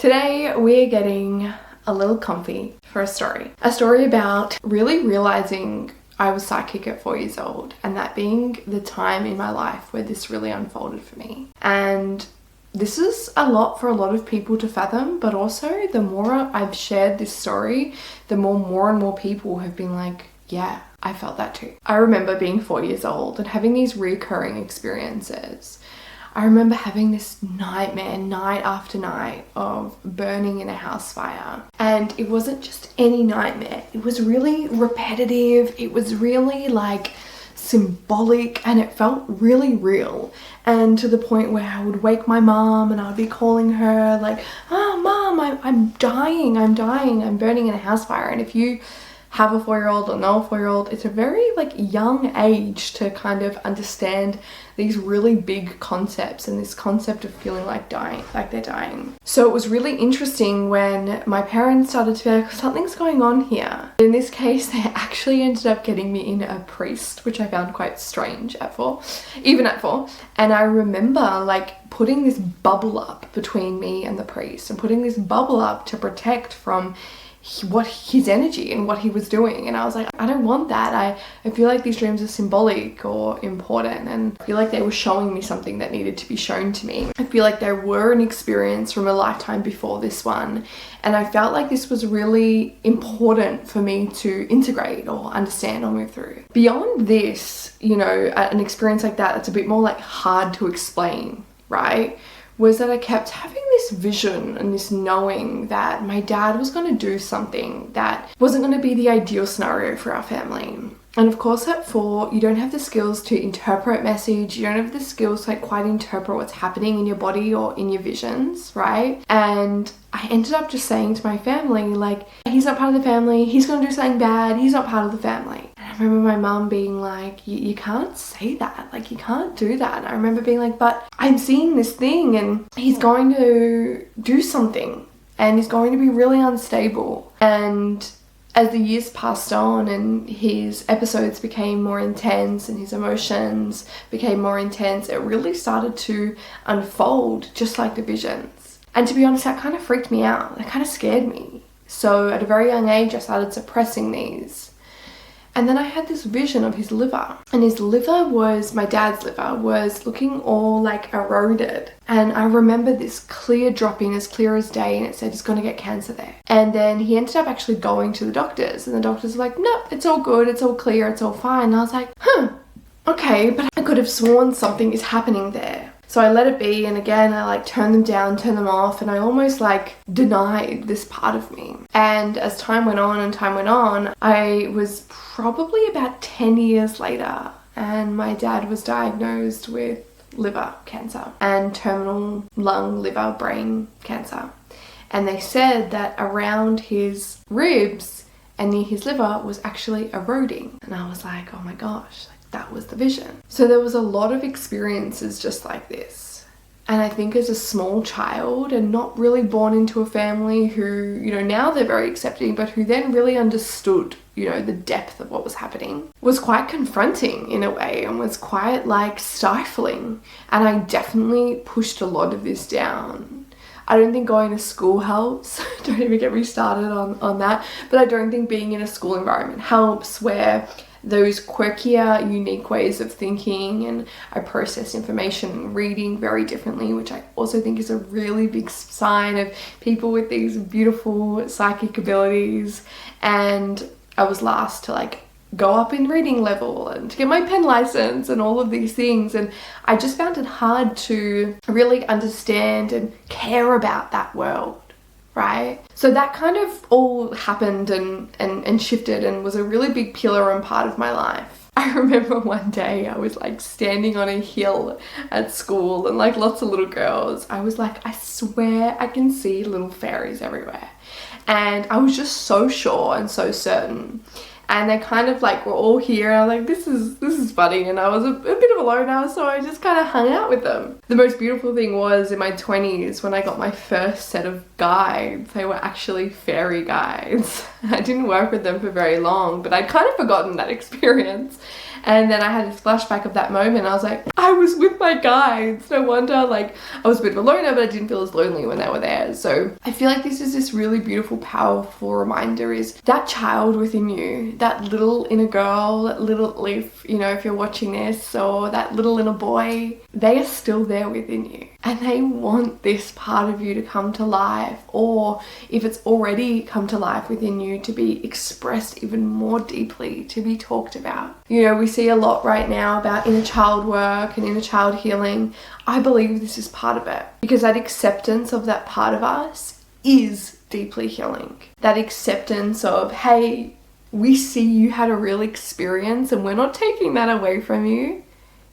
Today we're getting a little comfy for a story. A story about really realizing I was psychic at 4 years old, and that being the time in my life where this really unfolded for me. And this is a lot for a lot of people to fathom, but also the more I've shared this story, the more and more people have been like, yeah, I felt that too. I remember being 4 years old and having these recurring experiences. I remember having this nightmare night after night of burning in a house fire. And it wasn't just any nightmare. It was really repetitive. It was really like symbolic, and it felt really real. And to the point where I would wake my mom and I would be calling her like, oh, Mom, I'm dying, I'm burning in a house fire. And if you have a 4-year-old or know a 4-year-old, it's a very young age to kind of understand these really big concepts and this concept of feeling like they're dying. So it was really interesting when my parents started to be like, something's going on here. In this case, they actually ended up getting me in a priest, which I found quite strange even at four. And I remember putting this bubble up between me and the priest, and putting this bubble up to protect from his energy and what he was doing. And I was like, I don't want that. I feel like these dreams are symbolic or important, and I feel like they were showing me something that needed to be shown to me. I feel like they were an experience from a lifetime before this one, and I felt like this was really important for me to integrate or understand or move through. Beyond this, an experience like that's a bit more hard to explain, right? Was that I kept having this vision and this knowing that my dad was going to do something that wasn't going to be the ideal scenario for our family. And of course at 4, you don't have the skills to interpret message, you don't have the skills to quite interpret what's happening in your body or in your visions, right? And I ended up just saying to my family, he's not part of the family, he's going to do something bad, he's not part of the family. And I remember my mum being like, you can't say that, you can't do that. And I remember being like, but I'm seeing this thing and he's going to do something and he's going to be really unstable. And as the years passed on and his episodes became more intense and his emotions became more intense, it really started to unfold just like the visions. And to be honest, that kind of freaked me out. That kind of scared me. So at a very young age, I started suppressing these. And then I had this vision of his liver. And his liver my dad's liver was looking all eroded. And I remember this clear drop-in, as clear as day, and it said he's going to get cancer there. And then he ended up actually going to the doctors, and the doctors were like, nope, it's all good, it's all clear, it's all fine. And I was like, okay, but I could have sworn something is happening there. So I let it be, and again, I turned them down, turned them off, and I almost denied this part of me. And as time went on, I was probably about 10 years later, and my dad was diagnosed with liver cancer and terminal lung, liver, brain cancer. And they said that around his ribs and near his liver was actually eroding. And I was like, oh my gosh, that was the vision. So there was a lot of experiences just like this. And I think as a small child and not really born into a family who, now they're very accepting, but who then really understood, the depth of what was happening, was quite confronting in a way and was quite stifling. And I definitely pushed a lot of this down. I don't think going to school helps. Don't even get me started on that. But I don't think being in a school environment helps, where those quirkier, unique ways of thinking, and I process information and reading very differently, which I also think is a really big sign of people with these beautiful psychic abilities. And I was last to go up in reading level and to get my pen license and all of these things, and I just found it hard to really understand and care about that world. Right? So that kind of all happened and shifted and was a really big pillar and part of my life. I remember one day I was standing on a hill at school, and lots of little girls, I was I swear I can see little fairies everywhere. And I was just so sure and so certain. and they kind of like were all here, and I was like, this is funny, and I was a bit of a loner, so I just kind of hung out with them. The most beautiful thing was in my 20s when I got my first set of guides. They were actually fairy guides. I didn't work with them for very long, but I'd kind of forgotten that experience. And then I had this flashback of that moment. I was like, I was with my guides. No wonder, like, I was a bit of a loner, but I didn't feel as lonely when they were there. So I feel like this is this really beautiful, powerful reminder, is that child within you, that little inner girl, that little leaf, you know, if you're watching this, or that little inner boy, they are still there within you. And they want this part of you to come to life, or if it's already come to life within you, to be expressed even more deeply, to be talked about. You know, we see a lot right now about inner child work and inner child healing. I believe this is part of it, because that acceptance of that part of us is deeply healing. That acceptance of, hey, we see you had a real experience and we're not taking that away from you,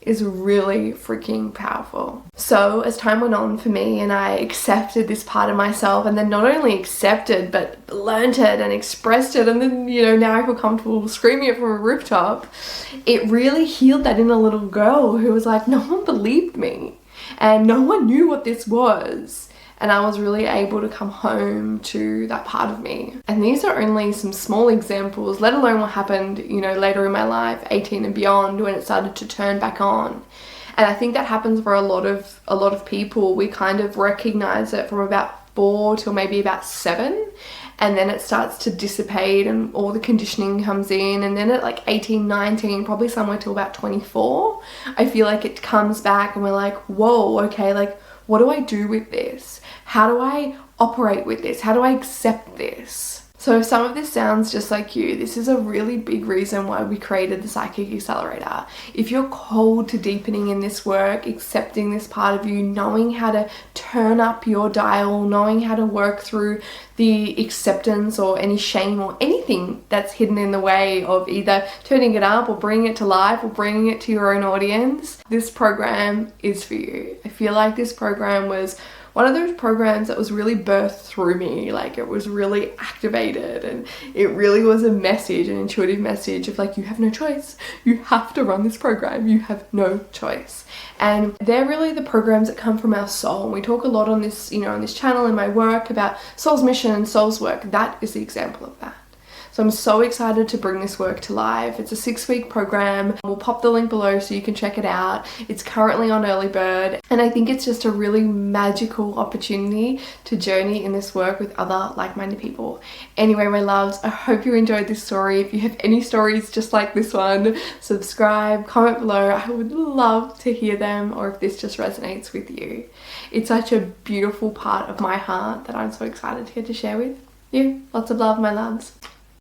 is really freaking powerful. So as time went on for me and I accepted this part of myself, and then not only accepted but learnt it and expressed it, and then, you know, now I feel comfortable screaming it from a rooftop, it really healed that inner little girl who was like, no one believed me and no one knew what this was. And I was really able to come home to that part of me. And these are only some small examples, let alone what happened, you know, later in my life, 18 and beyond, when it started to turn back on. And I think that happens for a lot of people. We kind of recognize it from about 4 till maybe about 7. And then it starts to dissipate and all the conditioning comes in. And then at like 18, 19, probably somewhere till about 24, I feel like it comes back and we're like, whoa, okay, like, what do I do with this? How do I operate with this? How do I accept this? So if some of this sounds just like you, this is a really big reason why we created the Psychic Accelerator. If you're called to deepening in this work, accepting this part of you, knowing how to turn up your dial, knowing how to work through the acceptance or any shame or anything that's hidden in the way of either turning it up or bringing it to life or bringing it to your own audience, this program is for you. I feel like this program was one of those programs that was really birthed through me. Like, it was really activated, and it really was a message, an intuitive message of like, you have no choice. You have to run this program. You have no choice. And they're really the programs that come from our soul. And we talk a lot on this, you know, on this channel, in my work, about soul's mission and soul's work. That is the example of that. So I'm so excited to bring this work to life. It's a 6-week program. We'll pop the link below so you can check it out. It's currently on early bird, and I think it's just a really magical opportunity to journey in this work with other like-minded people. Anyway, my loves, I hope you enjoyed this story. If you have any stories just like this one, subscribe, comment below. I would love to hear them, or if this just resonates with you. It's such a beautiful part of my heart that I'm so excited to get to share with you. Lots of love, my loves.